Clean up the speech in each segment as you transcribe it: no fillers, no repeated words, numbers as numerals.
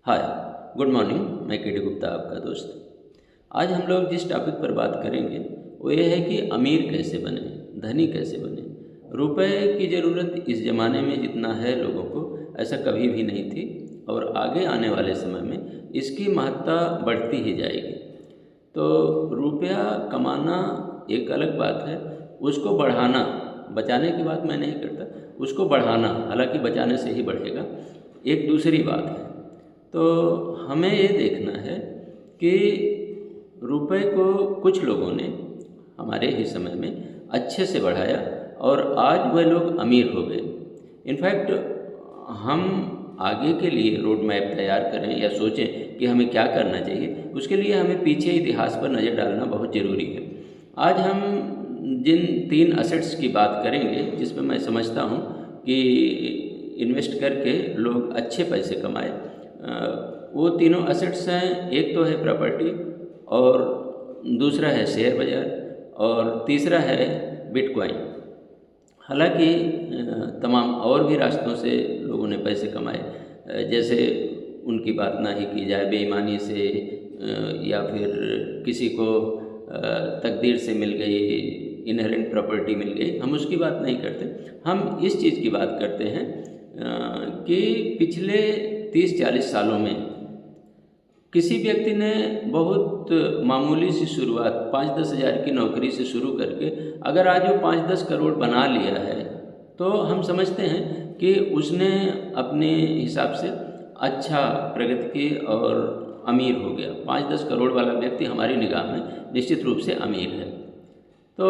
हाय, good morning. मैं के D Gupta आपका दोस्त। आज हम लोग जिस टॉपिक पर बात करेंगे वो ये है कि अमीर कैसे बने, धनी कैसे बने। रुपए की ज़रूरत इस ज़माने में जितना है लोगों को, ऐसा कभी भी नहीं थी और आगे आने वाले समय में इसकी महत्ता बढ़ती ही जाएगी। तो रुपया कमाना एक अलग बात है, उसको बढ़ाना, बचाने की बात मैं नहीं करता, उसको बढ़ाना, हालांकि बचाने से ही बढ़ेगा, एक दूसरी बात है। तो हमें ये देखना है कि रुपए को कुछ लोगों ने हमारे ही समय में अच्छे से बढ़ाया और आज वह लोग अमीर हो गए। इनफैक्ट हम आगे के लिए रोड मैप तैयार करें या सोचें कि हमें क्या करना चाहिए, उसके लिए हमें पीछे इतिहास पर नज़र डालना बहुत ज़रूरी है। आज हम जिन 3 असेट्स की बात करेंगे जिसमें मैं समझता हूँ कि इन्वेस्ट करके लोग अच्छे पैसे कमाए, वो तीनों असेट्स हैं। एक तो है प्रॉपर्टी, और दूसरा है शेयर बाज़ार, और तीसरा है बिटकॉइन। हालांकि तमाम और भी रास्तों से लोगों ने पैसे कमाए, जैसे उनकी बात ना ही की जाए, बेईमानी से या फिर किसी को तकदीर से मिल गई, इनहेरेंट प्रॉपर्टी मिल गई, हम उसकी बात नहीं करते। हम इस चीज़ की बात करते हैं कि पिछले 30-40 सालों में किसी व्यक्ति ने बहुत मामूली सी शुरुआत 5-10 हज़ार की नौकरी से शुरू करके अगर आज वो 5-10 करोड़ बना लिया है, तो हम समझते हैं कि उसने अपने हिसाब से अच्छा प्रगति की और अमीर हो गया। 5-10 करोड़ वाला व्यक्ति हमारी निगाह में निश्चित रूप से अमीर है। तो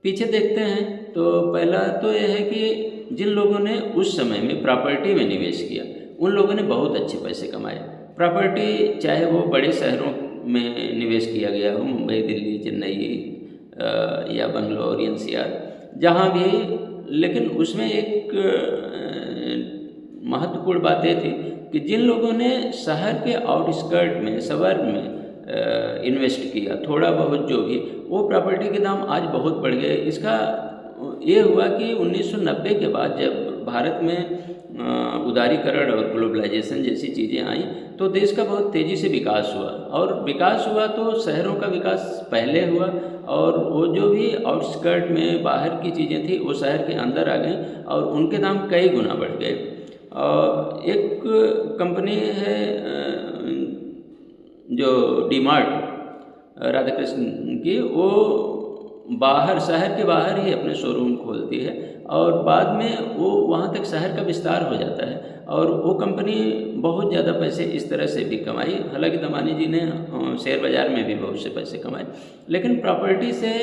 पीछे देखते हैं तो पहला तो यह है कि जिन लोगों ने उस समय में प्रॉपर्टी में निवेश किया, उन लोगों ने बहुत अच्छे पैसे कमाए। प्रॉपर्टी चाहे वो बड़े शहरों में निवेश किया गया हो, मुंबई, दिल्ली, चेन्नई या बंगलोर, एनसीआर, जहाँ भी, लेकिन उसमें एक महत्वपूर्ण बात ये थी कि जिन लोगों ने शहर के आउटस्कर्ट में, सवर्ब में इन्वेस्ट किया, थोड़ा बहुत जो भी, वो प्रॉपर्टी के दाम आज बहुत बढ़ गए। इसका ये हुआ कि 1990 के बाद जब भारत में उदारीकरण और ग्लोबलाइजेशन जैसी चीज़ें आई, तो देश का बहुत तेज़ी से विकास हुआ, और विकास हुआ तो शहरों का विकास पहले हुआ, और वो जो भी आउटस्कर्ट में बाहर की चीज़ें थी वो शहर के अंदर आ गई और उनके दाम कई गुना बढ़ गए। एक कंपनी है जो डीमार्ट राधाकृष्ण की, वो बाहर, शहर के बाहर ही अपने शोरूम खोलती है और बाद में वो वहाँ तक शहर का विस्तार हो जाता है, और वो कंपनी बहुत ज़्यादा पैसे इस तरह से भी कमाई। हालांकि दमानी जी ने शेयर बाज़ार में भी बहुत से पैसे कमाए, लेकिन प्रॉपर्टी से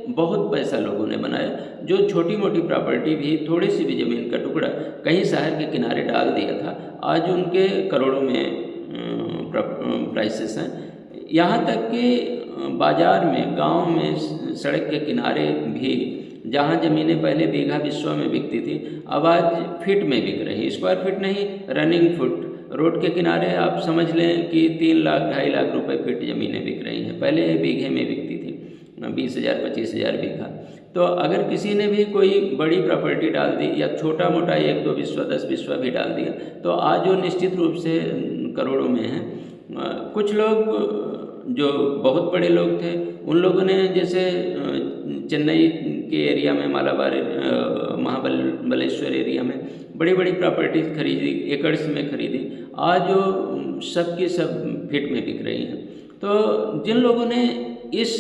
बहुत पैसा लोगों ने बनाया। जो छोटी मोटी प्रॉपर्टी भी, थोड़ी सी भी ज़मीन का टुकड़ा कहीं शहर के किनारे डाल दिया था, आज उनके करोड़ों में प्राइसेस हैं। यहाँ तक कि बाज़ार में, गांव में, सड़क के किनारे भी जहाँ ज़मीनें पहले बीघा बिस्वा में बिकती थी, अब आज फीट में बिक रही, स्क्वायर फीट नहीं, रनिंग फुट। रोड के किनारे आप समझ लें कि 3 लाख 2.5 लाख रुपए फीट ज़मीनें बिक रही हैं, पहले बीघे में बिकती थी 20,000 25,000 बीघा। तो अगर किसी ने भी कोई बड़ी प्रॉपर्टी डाल दी या छोटा मोटा 1-2 बिस्वा, 10 बिस्वा भी डाल दिया, तो आज वो निश्चित रूप से करोड़ों में है। कुछ लोग जो बहुत बड़े लोग थे, उन लोगों ने जैसे चेन्नई के एरिया में, मालाबार, महाबलेश्वर एरिया में बड़ी बड़ी प्रॉपर्टीज खरीदी, एकड़्स में खरीदी, आज वो सब की सब फीट में बिक रही हैं। तो जिन लोगों ने इस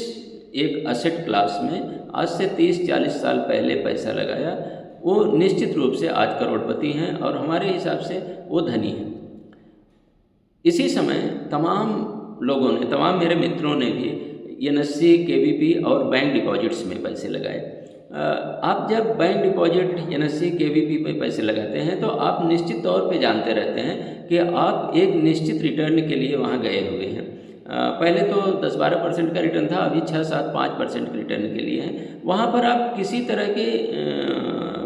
एक असेट क्लास में आज से 30-40 साल पहले पैसा लगाया, वो निश्चित रूप से आज करोड़पति हैं और हमारे हिसाब से वो धनी हैं। इसी समय तमाम लोगों ने, तमाम मेरे मित्रों ने भी एनएससी, केवीपी और बैंक डिपॉजिट्स में पैसे लगाए। आप जब बैंक डिपॉजिट, एनएससी, केवीपी में पैसे लगाते हैं तो आप निश्चित तौर पे जानते रहते हैं कि आप एक निश्चित रिटर्न के लिए वहाँ गए हुए हैं। पहले तो 10-12% का रिटर्न था, अभी 6-7-5% रिटर्न के लिए हैं। वहाँ पर आप किसी तरह के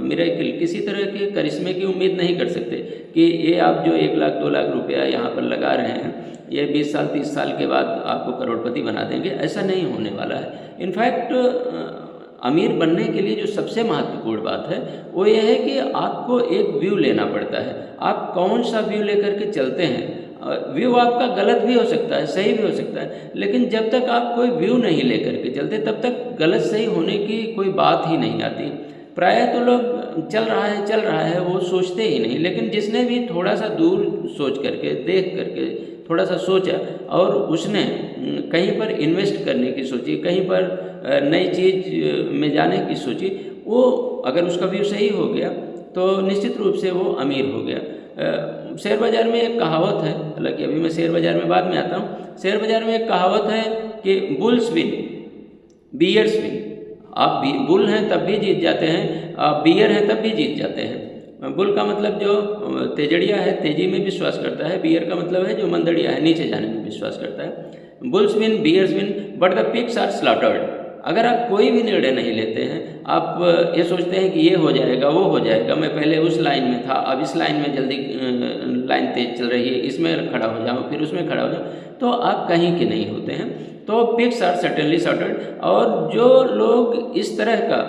मिरेकल, किसी तरह के करिश्मे की उम्मीद नहीं कर सकते कि ये आप जो 1 लाख 2 लाख रुपया यहाँ पर लगा रहे हैं, ये 20 साल 30 साल के बाद आपको करोड़पति बना देंगे, ऐसा नहीं होने वाला है। इनफैक्ट अमीर बनने के लिए जो सबसे महत्वपूर्ण बात है वो ये है कि आपको एक व्यू लेना पड़ता है। आप कौन सा व्यू लेकर के चलते हैं। व्यू आपका गलत भी हो सकता है, सही भी हो सकता है, लेकिन जब तक आप कोई व्यू नहीं लेकर के चलते तब तक गलत सही होने की कोई बात ही नहीं आती। प्रायः तो लोग चल रहा है वो सोचते ही नहीं, लेकिन जिसने भी थोड़ा सा दूर सोच करके देख करके थोड़ा सा सोचा और उसने कहीं पर इन्वेस्ट करने की सोची, कहीं पर नई चीज़ में जाने की सोची, वो अगर उसका व्यू सही हो गया तो निश्चित रूप से वो अमीर हो गया। शेयर बाज़ार में एक कहावत है, हालांकि अभी मैं शेयर बाज़ार में बाद में आता हूँ। शेयर बाज़ार में एक कहावत है कि बुल्स विन बियर्स विन। आप बुल हैं तब भी जीत जाते हैं, आप बियर हैं तब भी जीत जाते हैं। बुल का मतलब जो तेजड़िया है, तेजी में विश्वास करता है। बियर का मतलब है जो मंदड़िया है, नीचे जाने में विश्वास करता है। Bulls win bears win but the pigs are slaughtered. अगर आप कोई भी निर्णय नहीं लेते हैं, आप ये सोचते हैं कि ये हो जाएगा वो हो जाएगा, मैं पहले उस लाइन में था अब इस लाइन में जल्दी लाइन तेज चल रही है, इसमें खड़ा हो जाऊँ फिर उसमें खड़ा हो जाऊँ, तो आप कहीं के नहीं होते हैं। तो पिग्स आर सर्टेनली सॉर्टेड। और जो लोग इस तरह का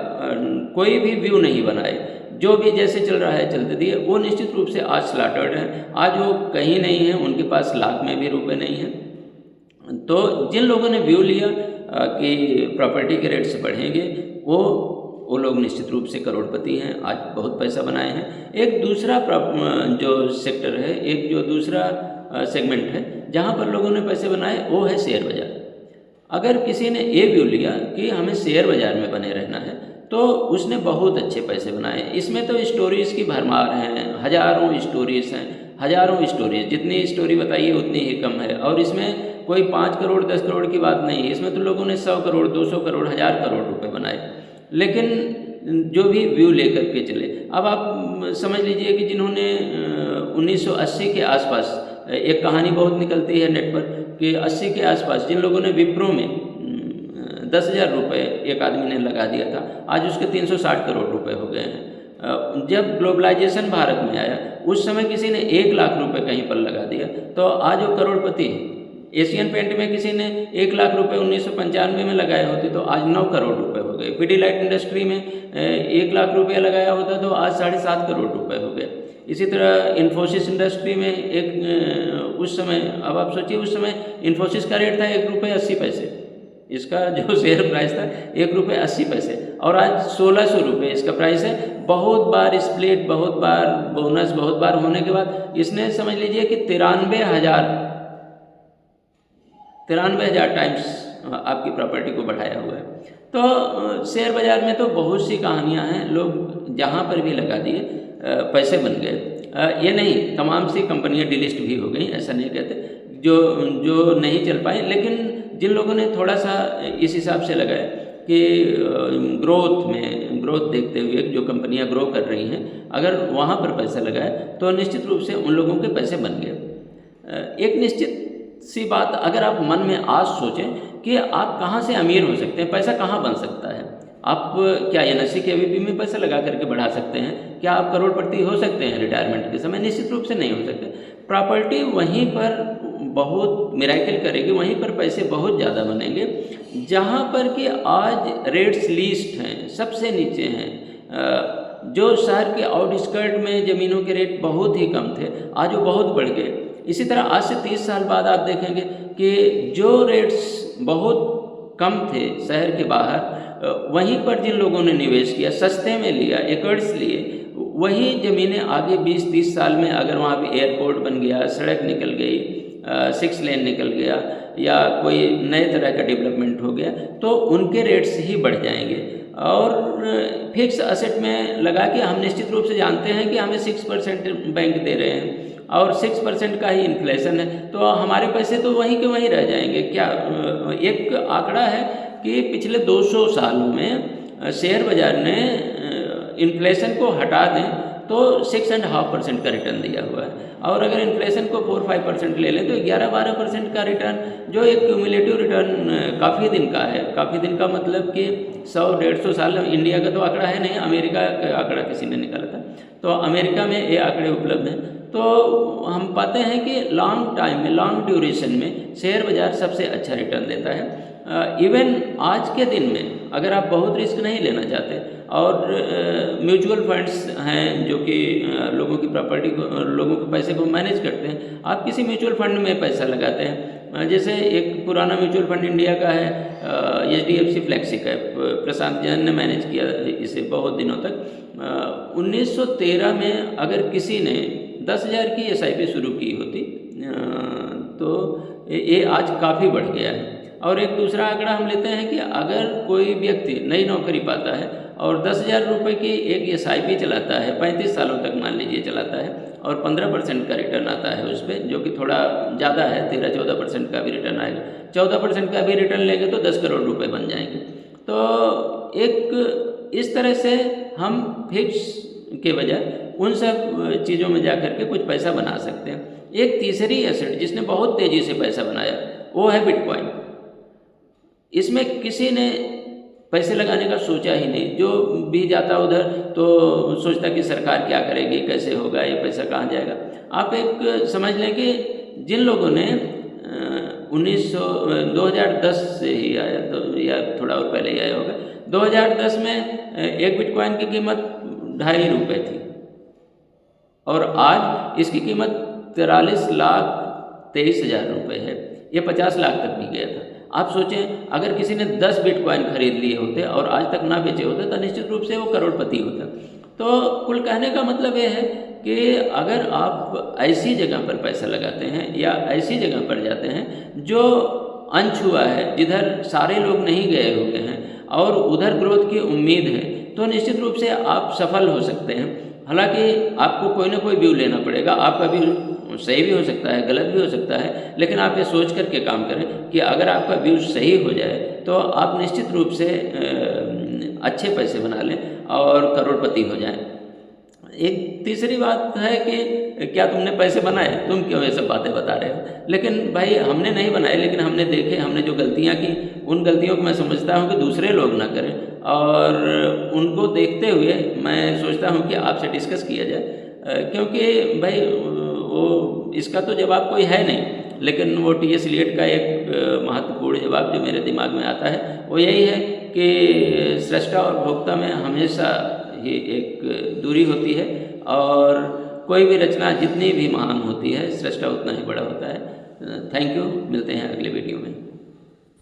कोई भी व्यू नहीं बनाए, जो भी जैसे चल रहा है चलते दिए, वो निश्चित रूप से आज स्लॉटर्ड हैं। आज वो कहीं नहीं है, उनके पास लाख में भी रुपए नहीं हैं। तो जिन लोगों ने व्यू लिया कि प्रॉपर्टी के रेट्स बढ़ेंगे, वो लोग निश्चित रूप से करोड़पति हैं, आज बहुत पैसा बनाए हैं। एक दूसरा जो सेक्टर है, एक जो दूसरा सेगमेंट है जहाँ पर लोगों ने पैसे बनाए, वो है शेयर बाज़ार। अगर किसी ने ये व्यू लिया कि हमें शेयर बाज़ार में बने रहना है, तो उसने बहुत अच्छे पैसे बनाए। इसमें तो स्टोरीज़ की भरमार हैं, हज़ारों स्टोरीज़ हैं, हज़ारों स्टोरीज़, जितनी स्टोरी बताइए उतनी ही कम है। और इसमें कोई 5 करोड़ 10 करोड़ की बात नहीं है, इसमें तो लोगों ने 100 करोड़ 200 करोड़ 1000 करोड़ रुपए बनाए। लेकिन जो भी व्यू लेकर के चले, अब आप समझ लीजिए कि जिन्होंने 1980 के आसपास, एक कहानी बहुत निकलती है नेट पर कि 80 के आसपास जिन लोगों ने विप्रो में 10,000 रुपये एक आदमी ने लगा दिया था, आज उसके 360 करोड़ रुपए हो गए हैं। जब ग्लोबलाइजेशन भारत में आया, उस समय किसी ने 1 लाख रुपए कहीं पर लगा दिया तो आज वो करोड़पति है। एशियन पेंट में किसी ने 1 लाख रुपए 1995 में लगाए होते तो आज 9 करोड़ रुपए हो गए। पिडीलाइट इंडस्ट्री में 1 लाख रुपया लगाया होता तो आज 7.5 करोड़ रुपए हो गए। इसी तरह इन्फोसिस इंडस्ट्री में एक उस समय, अब आप सोचिए, उस समय इन्फोसिस का रेट था 1 रुपये 80 पैसे, इसका जो शेयर प्राइस था 1 रुपये 80 पैसे, और आज 1600 रुपये इसका प्राइस है। बहुत बार स्प्लिट, बहुत बार बोनस, बहुत बार होने के बाद इसने समझ लीजिए कि 93,000 टाइम्स आपकी प्रॉपर्टी को बढ़ाया हुआ है। तो शेयर बाज़ार में तो बहुत सी कहानियाँ हैं, लोग जहाँ पर भी लगा दिए पैसे बन गए। ये नहीं, तमाम सी कंपनियां डिलिस्ट भी हो गई, ऐसा नहीं कहते, जो नहीं चल पाए। लेकिन जिन लोगों ने थोड़ा सा इस हिसाब से लगाया कि ग्रोथ देखते हुए जो कंपनियां ग्रो कर रही हैं, अगर वहाँ पर पैसा लगाए तो निश्चित रूप से उन लोगों के पैसे बन गए। एक निश्चित सी बात अगर आप मन में आज सोचें कि आप कहाँ से अमीर हो सकते हैं, पैसा कहाँ बन सकता है। आप क्या एनएससी के अभी में पैसा लगा करके बढ़ा सकते हैं? क्या आप करोड़पति हो सकते हैं रिटायरमेंट के समय? निश्चित रूप से नहीं हो सकते। प्रॉपर्टी वहीं पर बहुत मिरेकल करेगी, वहीं पर पैसे बहुत ज़्यादा बनेंगे जहाँ पर कि आज रेट्स लीस्ट हैं, सबसे नीचे हैं। जो शहर के आउटस्कर्ट में ज़मीनों के रेट बहुत ही कम थे, आज वो बहुत बढ़ गए। इसी तरह आज से 30 साल बाद आप देखेंगे कि जो रेट्स बहुत कम थे शहर के बाहर, वहीं पर जिन लोगों ने निवेश किया, सस्ते में लिया, एकड़्स लिए, वही ज़मीनें आगे 20-30 साल में अगर वहाँ पे एयरपोर्ट बन गया, सड़क निकल गई, 6 लेन निकल गया, या कोई नए तरह का डेवलपमेंट हो गया, तो उनके रेट्स ही बढ़ जाएंगे। और फिक्स असेट में लगा के हम निश्चित रूप से जानते हैं कि हमें 6% बैंक दे रहे हैं और 6% का ही इन्फ्लेशन है, तो हमारे पैसे तो वहीं के वहीं रह जाएंगे। क्या एक आंकड़ा है कि पिछले 200 सालों में शेयर बाज़ार ने इन्फ्लेशन को हटा दें तो 6.5% का रिटर्न दिया हुआ है, और अगर इन्फ्लेशन को 4-5% ले लें तो 11-12% का रिटर्न, जो एक क्यूमुलेटिव रिटर्न काफ़ी दिन का है। काफ़ी दिन का मतलब कि 100-150 साल। इंडिया का तो आंकड़ा है नहीं, अमेरिका का आंकड़ा किसी ने निकाला था, तो अमेरिका में ये आंकड़े उपलब्ध हैं। तो हम पाते हैं कि लॉन्ग टाइम में, लॉन्ग ड्यूरेशन में शेयर बाज़ार सबसे अच्छा रिटर्न देता है। इवन आज के दिन में अगर आप बहुत रिस्क नहीं लेना चाहते और म्यूचुअल फंड्स हैं जो कि लोगों की प्रॉपर्टी को, लोगों के पैसे को मैनेज करते हैं, आप किसी म्यूचुअल फंड में पैसा लगाते हैं। जैसे एक पुराना म्यूचुअल फंड इंडिया का है HDFC फ्लेक्सी कैप, प्रशांत जैन ने मैनेज किया इसे बहुत दिनों तक। 1913 में अगर किसी ने 10,000 की SIP शुरू की होती तो ये आज काफ़ी बढ़ गया है। और एक दूसरा आंकड़ा हम लेते हैं कि अगर कोई व्यक्ति नई नौकरी पाता है और 10,000 रुपये की एक SIP चलाता है, 35 सालों तक मान लीजिए चलाता है, और 15% का रिटर्न आता है उस पर, जो कि थोड़ा ज़्यादा है, 13-14% का भी रिटर्न आएगा। 14% का भी रिटर्न लेंगे तो 10 करोड़ रुपये बन जाएंगे। तो एक इस तरह से हम फिक्स के बजाय उन सब चीज़ों में जा कर के कुछ पैसा बना सकते हैं। एक तीसरी एसेट जिसने बहुत तेज़ी से पैसा बनाया वो है बिटकॉइन। इसमें किसी ने पैसे लगाने का सोचा ही नहीं, जो भी जाता उधर तो सोचता कि सरकार क्या करेगी, कैसे होगा, ये पैसा कहाँ जाएगा। आप एक समझ लें कि जिन लोगों ने 2010 से ही आया तो, या थोड़ा और पहले ही आया होगा, 2010 में एक बिटकॉइन की कीमत 2.5 रुपये थी और आज इसकी कीमत 43,23,000 रुपये है। ये 50 लाख तक भी गया था। आप सोचें अगर किसी ने 10 बिटकॉइन खरीद लिए होते और आज तक ना बेचे होते तो निश्चित रूप से वो करोड़पति होता। तो कुल कहने का मतलब ये है कि अगर आप ऐसी जगह पर पैसा लगाते हैं या ऐसी जगह पर जाते हैं जो अनछुआ है, जिधर सारे लोग नहीं गए हुए हैं और उधर ग्रोथ की उम्मीद है, तो निश्चित रूप से आप सफल हो सकते हैं। हालांकि आपको कोई ना कोई व्यू लेना पड़ेगा, आपका व्यू सही भी हो सकता है, गलत भी हो सकता है, लेकिन आप ये सोच करके काम करें कि अगर आपका व्यू सही हो जाए तो आप निश्चित रूप से अच्छे पैसे बना लें और करोड़पति हो जाएं। एक तीसरी बात है कि क्या तुमने पैसे बनाए, तुम क्यों ये सब बातें बता रहे हो। लेकिन भाई हमने नहीं बनाए, लेकिन हमने देखे, हमने जो गलतियां की उन गलतियों को मैं समझता हूं कि दूसरे लोग ना करें, और उनको देखते हुए मैं सोचता हूं कि आपसे डिस्कस किया जाए। क्योंकि भाई वो इसका तो जवाब कोई है नहीं, लेकिन वो T.S. एलियट का एक महत्वपूर्ण जवाब जो मेरे दिमाग में आता है वो यही है कि सृष्टा और भोक्ता में हमेशा ही एक दूरी होती है, और कोई भी रचना जितनी भी महान होती है, सृष्टा उतना ही बड़ा होता है। थैंक यू, मिलते हैं अगले वीडियो में।